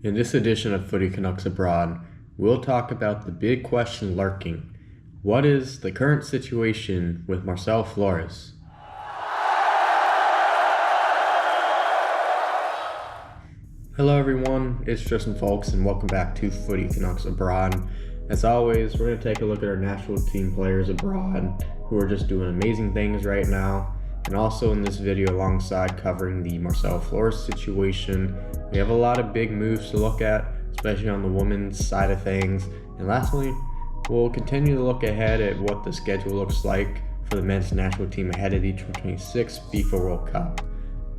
In this edition of Footy Canucks Abroad, we'll talk about the big question lurking. What is the current situation with Marcelo Flores? Hello everyone, it's Tristan Folks and welcome back to Footy Canucks Abroad. As always, we're going to take a look at our national team players abroad who are just doing amazing things right now. And also in this video, alongside covering the Marcelo Flores situation, we have a lot of big moves to look at, especially on the women's side of things. And lastly, we'll continue to look ahead at what the schedule looks like for the men's national team ahead of the 2026 FIFA World Cup.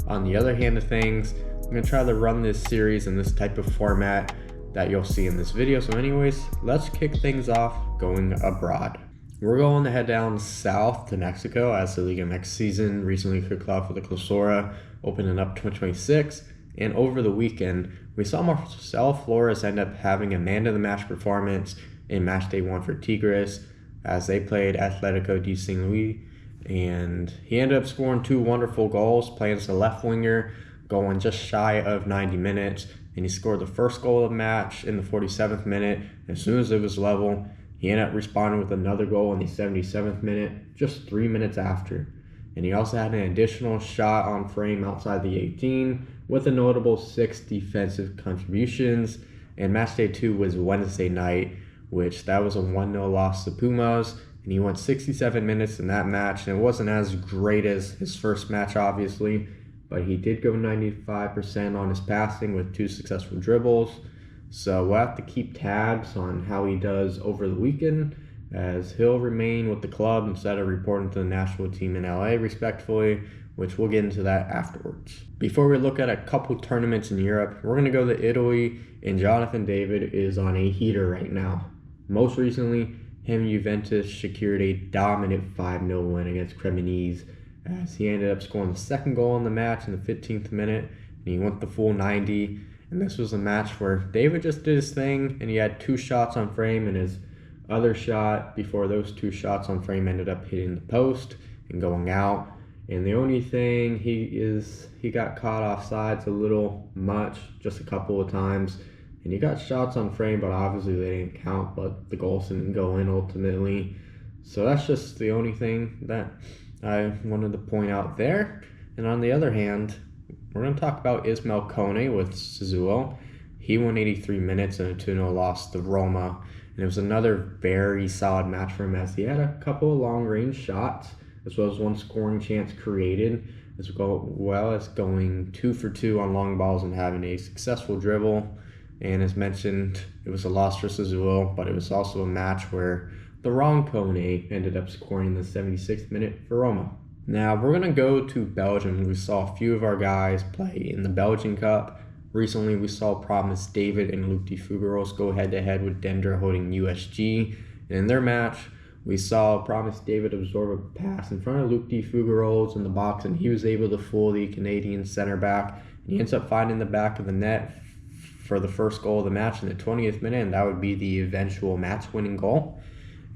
On the other hand of things, I'm going to try to run this series in this type of format that you'll see in this video. So anyways, let's kick things off going abroad. We're going to head down south to Mexico as the Liga MX season recently kicked off with the Clausura opening up 2026. And over the weekend, we saw Marcelo Flores end up having a man-of-the-match performance in match day 1 for Tigres as they played Atletico de San Luis. And he ended up scoring 2 wonderful goals, playing as a left winger, going just shy of 90 minutes. And he scored the first goal of the match in the 47th minute. As soon as it was level, he ended up responding with another goal in the 77th minute, just 3 minutes after. And he also had an additional shot on frame outside the 18 with a notable 6 defensive contributions. And match day 2 was Wednesday night, which that was a 1-0 loss to Pumas. And he went 67 minutes in that match. And it wasn't as great as his first match, obviously, but he did go 95% on his passing with 2 successful dribbles. So we'll have to keep tabs on how he does over the weekend, as he'll remain with the club instead of reporting to the national team in LA respectfully, which we'll get into that afterwards. Before we look at a couple tournaments in Europe, we're going to go to Italy, and Jonathan David is on a heater right now. Most recently, him and Juventus secured a dominant 5-0 win against Cremonese, as he ended up scoring the second goal in the match in the 15th minute, and he went the full 90. And this was a match where David just did his thing, and he had 2 shots on frame, and his other shot before those 2 shots on frame ended up hitting the post and going out. And the only thing he got caught offsides a little much, just a couple of times. And he got shots on frame, but obviously they didn't count, but the goals didn't go in ultimately. So that's just the only thing that I wanted to point out there. And on the other hand, we're going to talk about Ismail Kone with Sassuolo. He won 83 minutes in a 2-0 loss to Roma. And it was another very solid match for him, as he had a couple of long-range shots, as well as 1 scoring chance created, as well as going 2 for 2 on long balls and having a successful dribble. And as mentioned, it was a loss for Sassuolo, but it was also a match where the wrong Kone ended up scoring in the 76th minute for Roma. Now, we're going to go to Belgium. We saw a few of our guys play in the Belgian Cup. Recently, we saw Promise David and Luc de Figueros go head-to-head with Dendra holding USG. And in their match, we saw Promise David absorb a pass in front of Luc de Figueros in the box, and he was able to fool the Canadian center back. And he ends up finding the back of the net for the first goal of the match in the 20th minute, and that would be the eventual match-winning goal.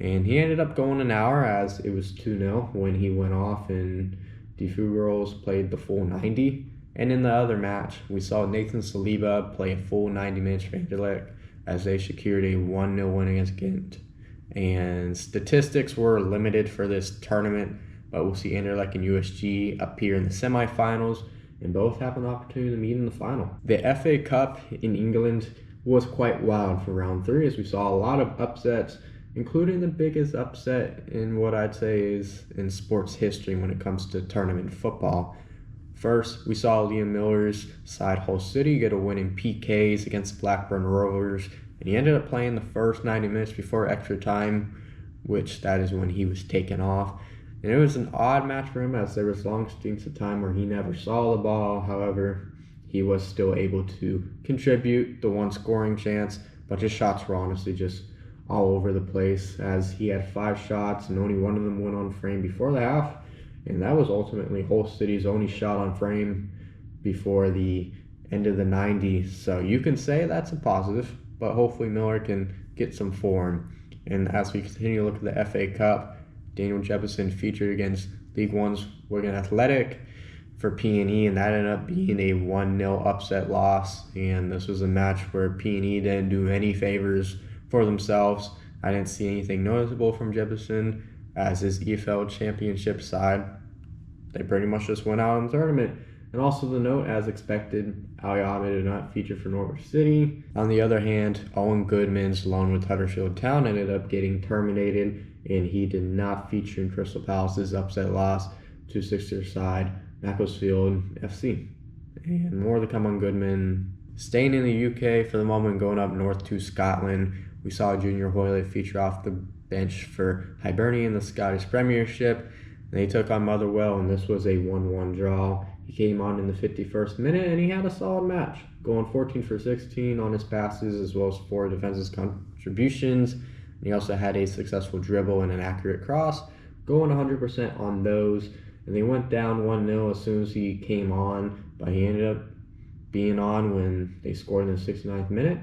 And he ended up going an hour, as it was 2-0 when he went off and De Figueros played the full 90. And in the other match, we saw Nathan Saliba play a full 90 minutes for Anderlecht as they secured a 1-0 win against Ghent. And statistics were limited for this tournament, but we'll see Anderlecht and USG appear in the semifinals, and both have an opportunity to meet in the final. The FA Cup in England was quite wild for round 3, as we saw a lot of upsets, including the biggest upset in what I'd say is in sports history when it comes to tournament football. First, we saw Liam Miller's side Hull City get a win in PKs against Blackburn Rovers, and he ended up playing the first 90 minutes before extra time, which that is when he was taken off. And it was an odd match for him, as there was long stints of time where he never saw the ball. However, he was still able to contribute the 1 scoring chance, but his shots were honestly just all over the place, as he had 5 shots and only 1 of them went on frame before the half, and that was ultimately Hull City's only shot on frame before the end of the 90s. So you can say that's a positive, but hopefully Miller can get some form. And as we continue to look at the FA Cup, Daniel Jefferson featured against League One's Wigan Athletic, for P&E, and that ended up being a 1-0 upset loss. And this was a match where P&E didn't do any favors for themselves. I didn't see anything noticeable from Jefferson as his EFL championship side. They pretty much just went out in the tournament. And also the note, as expected, Aliame did not feature for Norwich City. On the other hand, Owen Goodman's loan with Huddersfield Town ended up getting terminated, and he did not feature in Crystal Palace's upset loss to Sixers side Macclesfield FC. And more to come on Goodman. Staying in the UK for the moment, going up north to Scotland, we saw Junior Hoylett feature off the bench for Hibernian in the Scottish Premiership. They took on Motherwell, and this was a 1-1 draw. He came on in the 51st minute, and he had a solid match, going 14 for 16 on his passes, as well as 4 defensive contributions. And he also had a successful dribble and an accurate cross, going 100% on those. And they went down 1-0 as soon as he came on, but he ended up being on when they scored in the 69th minute.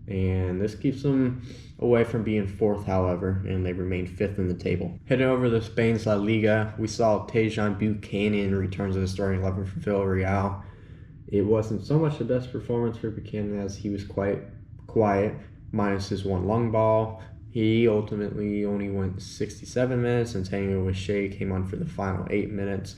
And this keeps them away from being 4th, however, and they remain 5th in the table. Heading over to Spain's La Liga, we saw Tejan Buchanan return to the starting 11 for Villarreal. It wasn't so much the best performance for Buchanan as he was quite quiet, minus his one long ball. He ultimately only went 67 minutes, and Tango Shea came on for the final 8 minutes.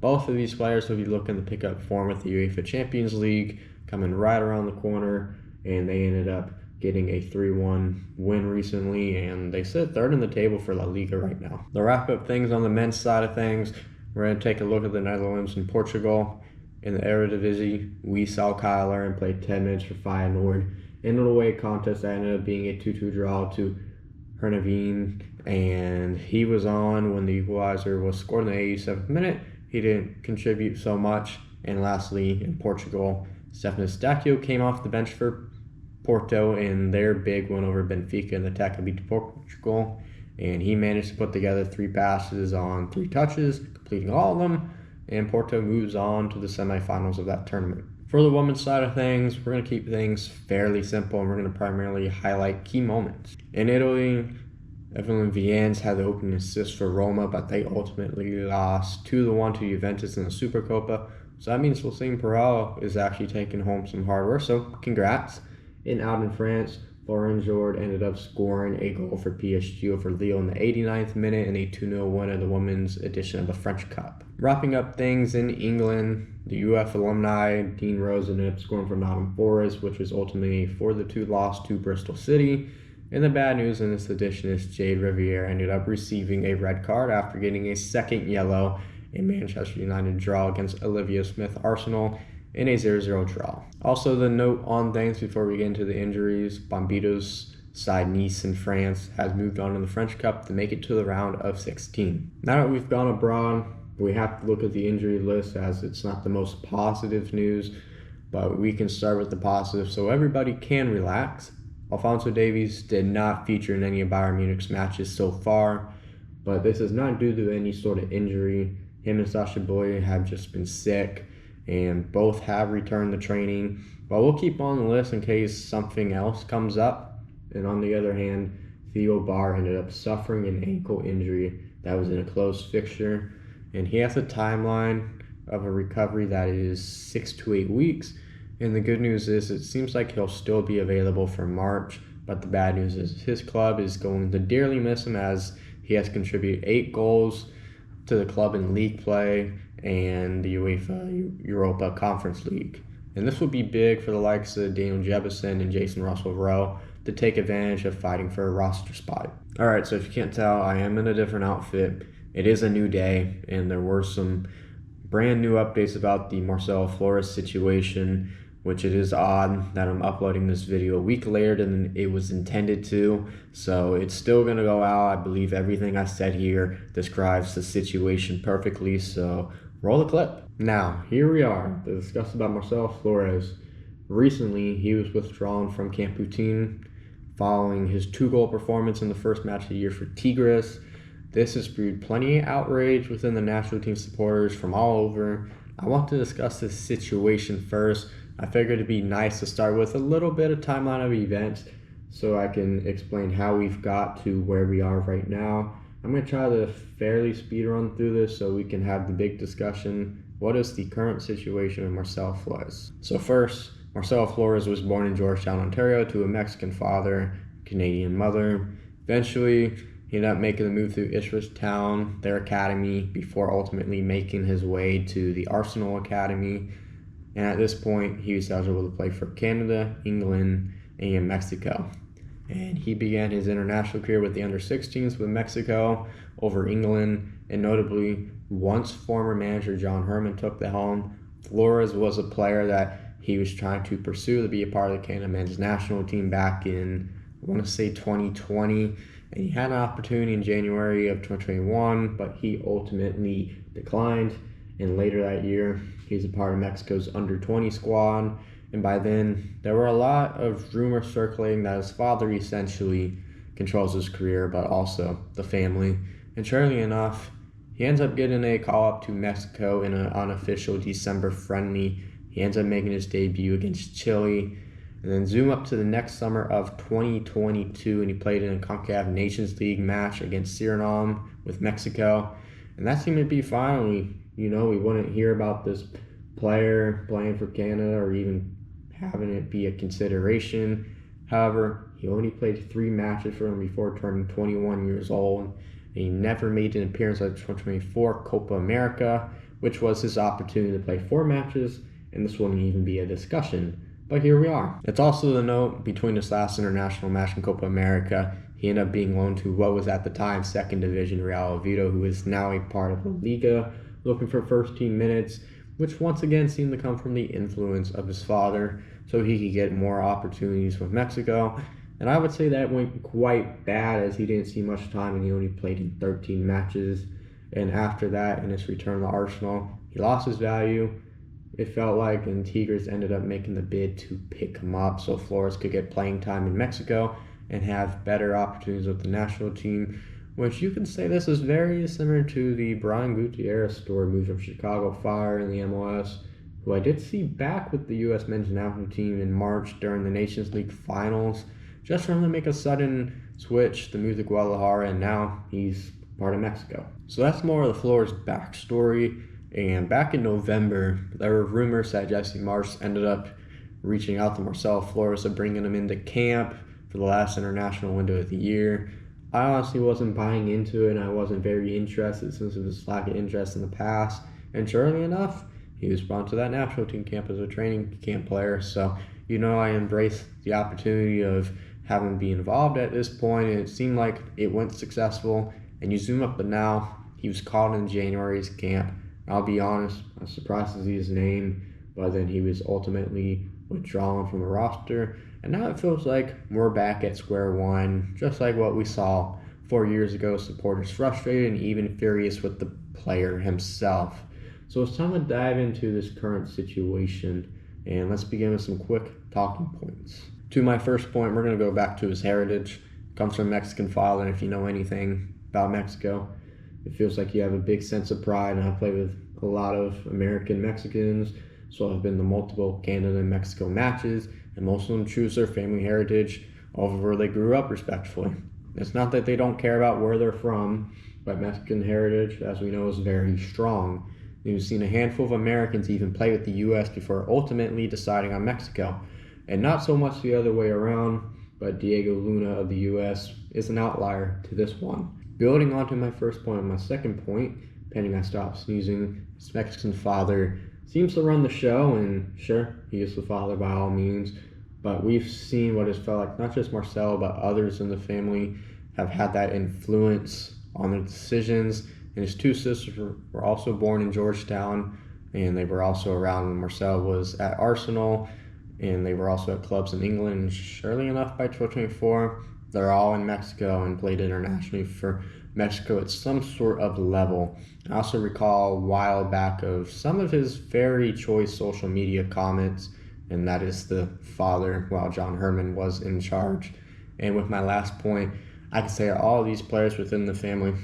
Both of these players will be looking to pick up form with the UEFA Champions League coming right around the corner, and they ended up getting a 3-1 win recently, and they sit 3rd in the table for La Liga right now. To wrap up things on the men's side of things, we're going to take a look at the Netherlands and Portugal. In the Eredivisie, we saw Kyle Larin play 10 minutes for Feyenoord in an away contest that ended up being a 2-2 draw to Herneveen, and he was on when the equalizer was scored in the 87th minute. He didn't contribute so much. And lastly, in Portugal, Stefano Stacchio came off the bench for Porto in their big win over Benfica in the Taça beat Portugal, and he managed to put together 3 passes on 3 touches, completing all of them, and Porto moves on to the semifinals of that tournament. For the women's side of things, we're going to keep things fairly simple, and we're going to primarily highlight key moments. In Italy, Evelyn Viens had the opening assist for Roma, but they ultimately lost 2-1 to Juventus in the Supercopa. So that means Lucine Perel is actually taking home some hardware, so congrats. And out in France, Lauren Jord ended up scoring a goal for PSG over Lille in the 89th minute in a 2-0 win of the women's edition of the French Cup. Wrapping up things in England, the UF alumni Dean Rose ended up scoring for Nottingham Forest, which was ultimately a 4-2 loss to Bristol City. And the bad news in this edition is Jade Riviere ended up receiving a red card after getting a second yellow in Manchester United draw against Olivia Smith Arsenal in a 0-0 draw. Also, the note on things before we get into the injuries, Bombito's side Nice in France has moved on in the French Cup to make it to the round of 16. Now that we've gone abroad, we have to look at the injury list as it's not the most positive news, but we can start with the positive so everybody can relax. Alphonso Davies did not feature in any of Bayern Munich's matches so far, but this is not due to any sort of injury. Him and Sasha Boye have just been sick, and both have returned to training. But we'll keep on the list in case something else comes up. And on the other hand, Theo Barr ended up suffering an ankle injury that was in a close fixture, and he has a timeline of a recovery that is 6 to 8 weeks. And the good news is it seems like he'll still be available for March, but the bad news is his club is going to dearly miss him as he has contributed 8 goals to the club in league play and the UEFA Europa Conference League. And this would be big for the likes of Daniel Jebison and Jason Russell-Rowe to take advantage of fighting for a roster spot. Alright, so if you can't tell, I am in a different outfit. It is a new day, and there were some brand new updates about the Marcelo Flores situation, which it is odd that I'm uploading this video a week later than it was intended to. So it's still going to go out. I believe everything I said here describes the situation perfectly, so roll the clip. Now, here we are to discuss about Marcelo Flores. Recently, he was withdrawn from Camp Putin following his 2-goal performance in the first match of the year for Tigres. This has brewed plenty of outrage within the national team supporters from all over. I want to discuss this situation first. I figured it'd be nice to start with a little bit of timeline of events so I can explain how we've got to where we are right now. I'm going to try to fairly speed run through this so we can have the big discussion what is the current situation with Marcelo Flores? So first, Marcelo Flores was born in Georgetown, Ontario to a Mexican father, Canadian mother. Eventually, he ended up making the move to Town, their academy, before ultimately making his way to the Arsenal Academy. And at this point, he was eligible to play for Canada, England, and Mexico. And he began his international career with the under-16s with Mexico over England. And notably, once former manager John Herman took the helm, Flores was a player that he was trying to pursue to be a part of the Canada men's national team back in, I want to say 2020. And he had an opportunity in January of 2021, but he ultimately declined. And later that year, he's a part of Mexico's under-20 squad. And by then, there were a lot of rumors circulating that his father essentially controls his career, but also the family. And surely enough, he ends up getting a call-up to Mexico in an unofficial December friendly. He ends up making his debut against Chile. And then zoom up to the next summer of 2022, and he played in a CONCACAF Nations League match against Suriname with Mexico. And that seemed to be fine. We wouldn't hear about this player playing for Canada or even having it be a consideration. However, he only played 3 matches for them before turning 21 years old. And he never made an appearance at the 2024 Copa America, which was his opportunity to play 4 matches, and this wouldn't even be a discussion. But here we are. It's also the note between his last international match in Copa America, he ended up being loaned to what was at the time 2nd Division Real Oviedo, who is now a part of La Liga, looking for first team minutes, which once again seemed to come from the influence of his father, so he could get more opportunities with Mexico. And I would say that went quite bad, as he didn't see much time and he only played in 13 matches. And after that, in his return to Arsenal, he lost his value. It felt like, and Tigres ended up making the bid to pick him up so Flores could get playing time in Mexico and have better opportunities with the national team, which you can say this is very similar to the Brian Gutierrez story, moved from Chicago Fire in the MLS, who I did see back with the U.S. men's national team in March during the Nations League finals, just for him to make a sudden switch to move to Guadalajara, and now he's part of Mexico. So that's more of the Flores backstory. And back in November, there were rumors that Jesse Marsch ended up reaching out to Marcelo Flores and bringing him into camp for the last international window of the year. I honestly wasn't buying into it, and I wasn't very interested since it was lack of interest in the past. And surely enough, he was brought to that national team camp as a training camp player. So, I embraced the opportunity of having him be involved at this point, and it seemed like it went successful. And you zoom up to now, he was called in January's camp. I'll be honest, I was surprised to see his name, but then he was ultimately withdrawn from the roster. And now it feels like we're back at square one, just like what we saw 4 years ago. Supporters frustrated and even furious with the player himself. So it's time to dive into this current situation, and let's begin with some quick talking points. To my first point, we're going to go back to his heritage. Comes from a Mexican father, and if you know anything about Mexico, it feels like you have a big sense of pride, and I've played with a lot of American Mexicans, so I've been to multiple Canada and Mexico matches, and most of them choose their family heritage over where they grew up, respectfully. It's not that they don't care about where they're from, but Mexican heritage, as we know, is very strong. You've seen a handful of Americans even play with the U.S. before ultimately deciding on Mexico, and not so much the other way around, but Diego Luna of the U.S. is an outlier to this one. Building on to my first point and my second point, pending I stop sneezing, his Mexican father seems to run the show, and sure, he is the father by all means, but we've seen what has felt like not just Marcelo, but others in the family have had that influence on their decisions. And his 2 sisters were also born in Georgetown, and they were also around when Marcelo was at Arsenal, and they were also at clubs in England. And surely enough, by 2024, they're all in Mexico and played internationally for Mexico at some sort of level. I also recall a while back of some of his very choice social media comments, and that is the father while John Herman was in charge. And with my last point, I can say all of these players within the family,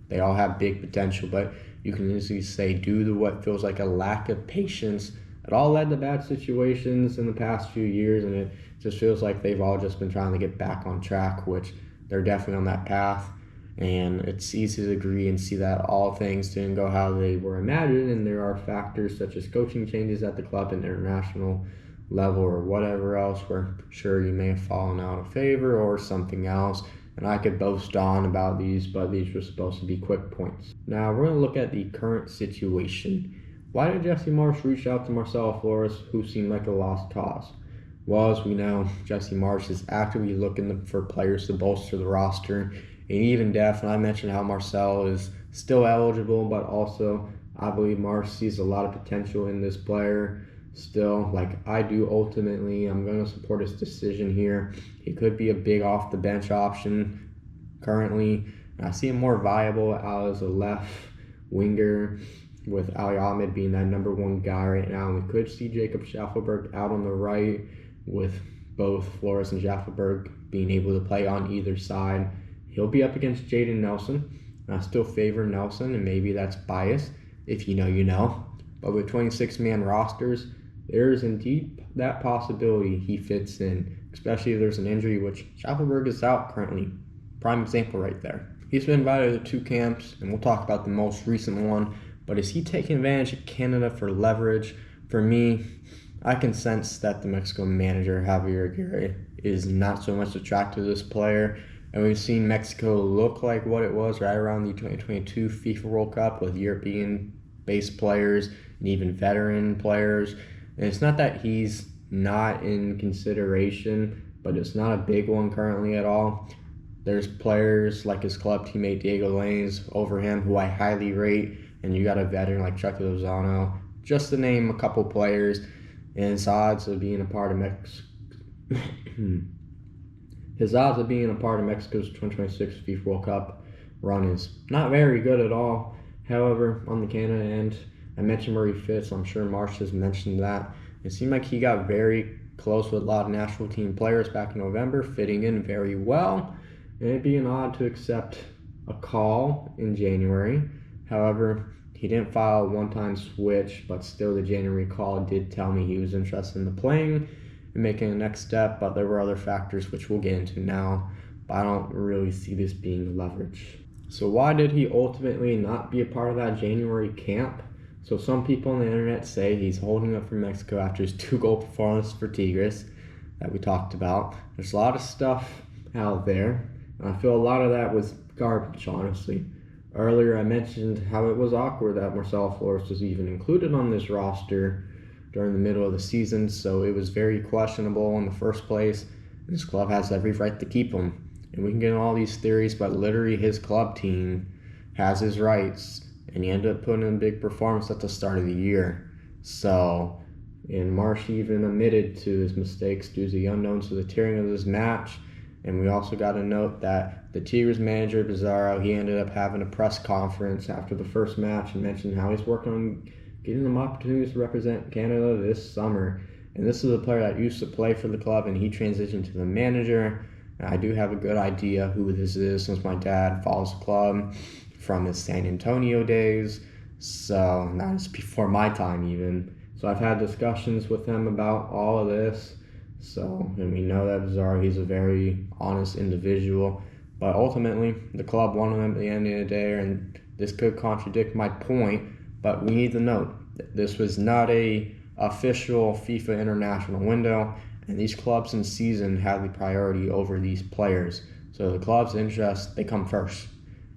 they all have big potential, but you can easily say due to what feels like a lack of patience, it all led to bad situations in the past few years, and it just feels like they've all just been trying to get back on track, which they're definitely on that path. And it's easy to agree and see that all things didn't go how they were imagined, and there are factors such as coaching changes at the club and international level or whatever else where sure you may have fallen out of favor or something else. And I could boast on about these, but these were supposed to be quick points. Now we're going to look at the current situation. Why did Jesse Marsch reach out to Marcelo Flores, who seemed like a lost cause? Well, as we know, Jesse Marsch is actively looking for players to bolster the roster. And even depth, and I mentioned how Marcel is still eligible, but also I believe Marsch sees a lot of potential in this player still, like I do. Ultimately, I'm going to support his decision here. He could be a big off-the-bench option currently. I see him more viable out as a left winger, with Ali Ahmed being that number one guy right now. And we could see Jacob Schaffelberg out on the right, with both Flores and Schaffelberg being able to play on either side. He'll be up against Jaden Nelson. I still favor Nelson, and maybe that's biased. If you know, you know. But with 26-man rosters, there is indeed that possibility he fits in, especially if there's an injury, which Schaffelberg is out currently. Prime example right there. He's been invited to 2 camps, and we'll talk about the most recent one. But is he taking advantage of Canada for leverage? For me, I can sense that the Mexico manager, Javier Aguirre, is not so much attracted to this player. And we've seen Mexico look like what it was right around the 2022 FIFA World Cup, with European-based players and even veteran players. And it's not that he's not in consideration, but it's not a big one currently at all. There's players like his club teammate Diego Lainez over him, who I highly rate, and you got a veteran like Chucky Lozano, just to name a couple players. And his odds of being a part of Mexico's 2026 FIFA World Cup run is not very good at all. However, on the Canada end, I mentioned where he fits. I'm sure Marsch has mentioned that. It seemed like he got very close with a lot of national team players back in November, fitting in very well. And it'd be an odd to accept a call in January. However, he didn't file a one-time switch, but still the January call did tell me he was interested in the playing and making a next step, but there were other factors which we'll get into now, but I don't really see this being leverage. So why did he ultimately not be a part of that January camp? So some people on the internet say he's holding up for Mexico after his 2-goal performance for Tigres that we talked about. There's a lot of stuff out there, and I feel a lot of that was garbage, honestly. Earlier I mentioned how it was awkward that Marcelo Flores was even included on this roster during the middle of the season, so it was very questionable in the first place. This club has every right to keep him. And we can get in all these theories, but literally his club team has his rights, and he ended up putting in a big performance at the start of the year. So, and Marsch even admitted to his mistakes due to the unknowns of the tearing of this match. And we also got to note that the Tigres manager, Pizarro, he ended up having a press conference after the first match and mentioned how he's working on getting them opportunities to represent Canada this summer. And this is a player that used to play for the club, and he transitioned to the manager. And I do have a good idea who this is, since my dad follows the club from his San Antonio days. So that was before my time even. So I've had discussions with him about all of this. So, and we know that Pizarro, he's a very honest individual. But ultimately, the club wanted him at the end of the day, and this could contradict my point. But we need to note that this was not a official FIFA international window, and these clubs in season have the priority over these players. So the club's interest, they come first.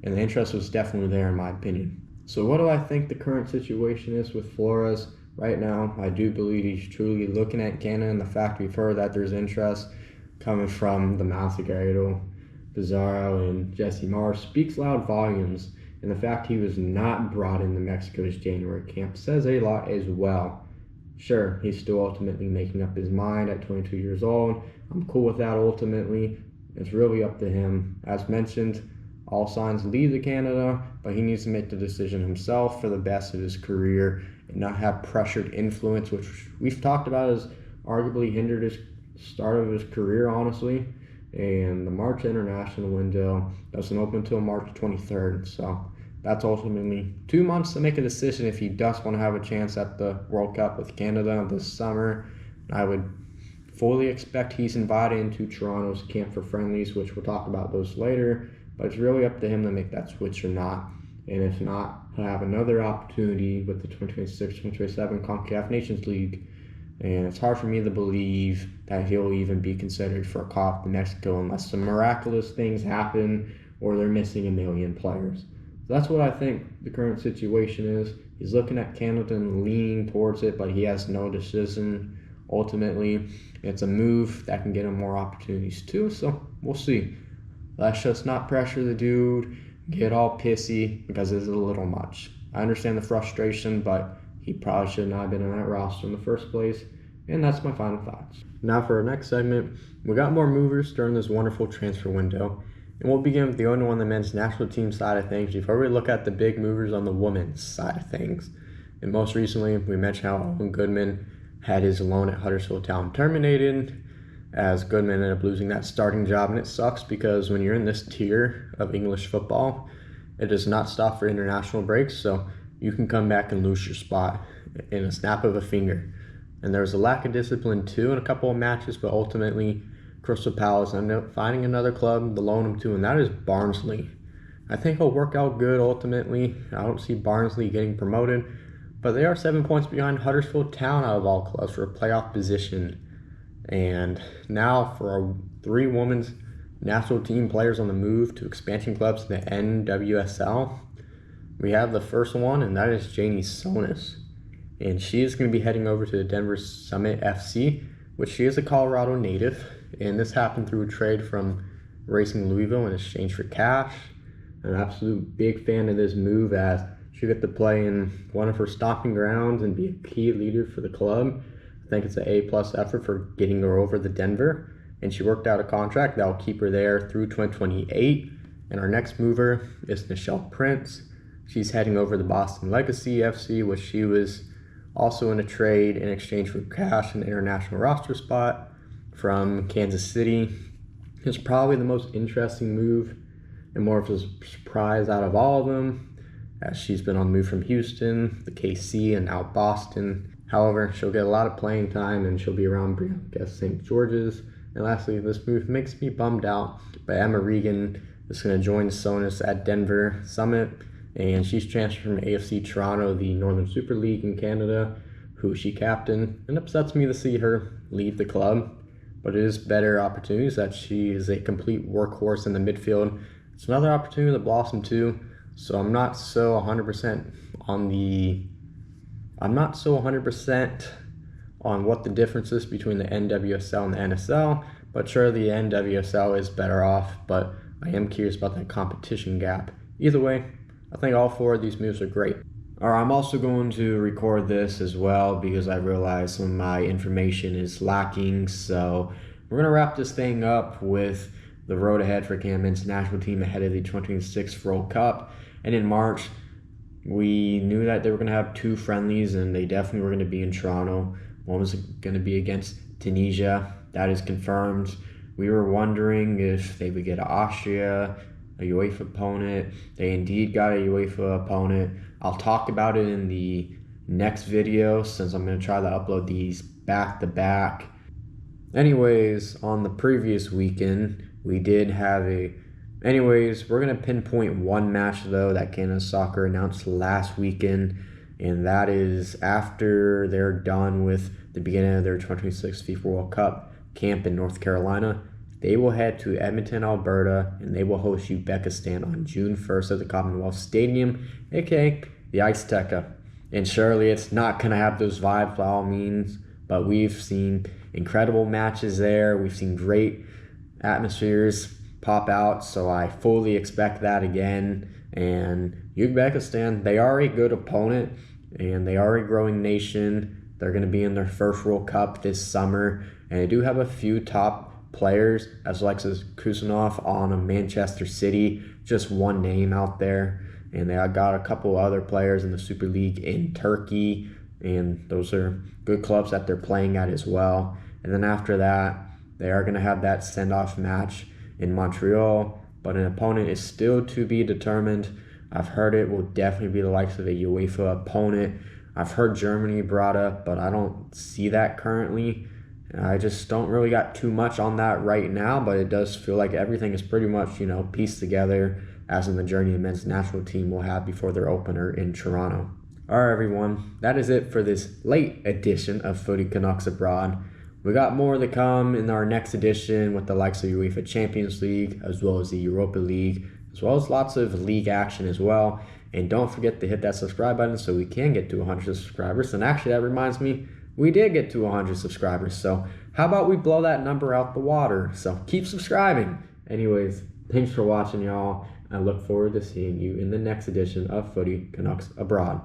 And the interest was definitely there in my opinion. So what do I think the current situation is with Flores right now? I do believe he's truly looking at Canada, and the fact we've heard that there's interest coming from the mouths of Garrido, Pizarro, and Jesse Marsch speaks loud volumes. And the fact he was not brought into Mexico's January camp says a lot as well. Sure, he's still ultimately making up his mind at 22 years old. I'm cool with that ultimately. It's really up to him. As mentioned, all signs lead to Canada, but he needs to make the decision himself for the best of his career and not have pressured influence, which we've talked about has arguably hindered his start of his career, honestly. And the March international window doesn't open until March 23rd, so that's ultimately 2 months to make a decision if he does want to have a chance at the World Cup with Canada this summer. I would fully expect he's invited into Toronto's camp for friendlies, which we'll talk about those later. but it's really up to him to make that switch or not. And if not, he'll have another opportunity with the 2026-2027 CONCACAF Nations League. And it's hard for me to believe that he'll even be considered for a call up to Mexico unless some miraculous things happen or they're missing 1 million players. So that's what I think the current situation is. He's looking at Canada and leaning towards it, but he has no decision. Ultimately, it's a move that can get him more opportunities too, so we'll see. Let's just not pressure the dude, get all pissy, because it's a little much. I understand the frustration, but he probably should not have been on that roster in the first place. And that's my final thoughts. Now for our next segment, we got more movers during this wonderful transfer window. And we'll begin with the only one on the men's national team side of things before we look at the big movers on the women's side of things. And most recently, we mentioned how Owen Goodman had his loan at Huddersfield Town terminated, as Goodman ended up losing that starting job. And it sucks because when you're in this tier of English football, it does not stop for international breaks. So you can come back and lose your spot in a snap of a finger. And there was a lack of discipline too in a couple of matches, but ultimately Crystal Palace ended up finding another club to loan him to, and that is Barnsley. I think he'll work out good ultimately. I don't see Barnsley getting promoted, but they are 7 points behind Huddersfield Town out of all clubs for a playoff position. And now for our 3 women's national team players on the move to expansion clubs to the NWSL. We have the first one, and that is Janie Sonis. And she is going to be heading over to the Denver Summit FC, which she is a Colorado native. And this happened through a trade from Racing Louisville in exchange for cash. An absolute big fan of this move, as she got to play in one of her stomping grounds and be a key leader for the club. I think it's an A+ effort for getting her over to Denver. And she worked out a contract that will keep her there through 2028. And our next mover is Nichelle Prince. She's heading over to Boston Legacy FC, which she was also in a trade in exchange for cash and international roster spot from Kansas City. It's probably the most interesting move and more of a surprise out of all of them, as she's been on the move from Houston, the KC, and now Boston. However, she'll get a lot of playing time and she'll be around St. George's. And lastly, this move makes me bummed out, but Emma Regan is going to join Sonis at Denver Summit, and she's transferred from AFC Toronto, the Northern Super League in Canada, who she captained. It upsets me to see her leave the club, but it is better opportunities that she is a complete workhorse in the midfield. It's another opportunity to blossom too, so I'm not so 100% on what the difference is between the NWSL and the NSL, but sure, the NWSL is better off, but I am curious about that competition gap. Either way, I think all 4 of these moves are great. Alright, I'm also going to record this as well because I realize some of my information is lacking, so we're going to wrap this thing up with the road ahead for CANMNT's national team ahead of the 2026 World Cup. And in March, we knew that they were going to have 2 friendlies, and they definitely were going to be in Toronto. One was going to be against Tunisia. That is confirmed. We were wondering if they would get Austria, a UEFA opponent. They indeed got a UEFA opponent. I'll talk about it in the next video, since I'm going to try to upload these back to back. Anyways, on the previous weekend, we did have we're going to pinpoint one match though that Canada Soccer announced last weekend, and that is after they're done with the beginning of their 2026 FIFA World Cup camp in North Carolina. They will head to Edmonton, Alberta, and they will host Uzbekistan on June 1st at the Commonwealth Stadium, aka the Azteca. And surely it's not going to have those vibes by all means, but we've seen incredible matches there. We've seen great atmospheres pop out, so I fully expect that again. And Uzbekistan, they are a good opponent, and they are a growing nation. They're going to be in their first World Cup this summer, and they do have a few top players, as Alexis Kusanov on a Manchester City, just one name out there. And they got a couple other players in the Super League in Turkey, and those are good clubs that they're playing at as well. And then after that, they are going to have that send-off match in Montreal, but an opponent is still to be determined. I've heard it will definitely be the likes of a UEFA opponent. I've heard Germany brought up, but I don't see that currently. I just don't really got too much on that right now, but it does feel like everything is pretty much, pieced together as in the journey the men's national team will have before their opener in Toronto. All right, everyone, that is it for this late edition of Footy Canucks Abroad. We got more to come in our next edition with the likes of UEFA Champions League, as well as the Europa League, as well as lots of league action as well. And don't forget to hit that subscribe button so we can get to 100 subscribers. And actually, that reminds me, we did get to 100 subscribers. So how about we blow that number out the water? So keep subscribing. Anyways, thanks for watching, y'all. I look forward to seeing you in the next edition of Footy Canucks Abroad.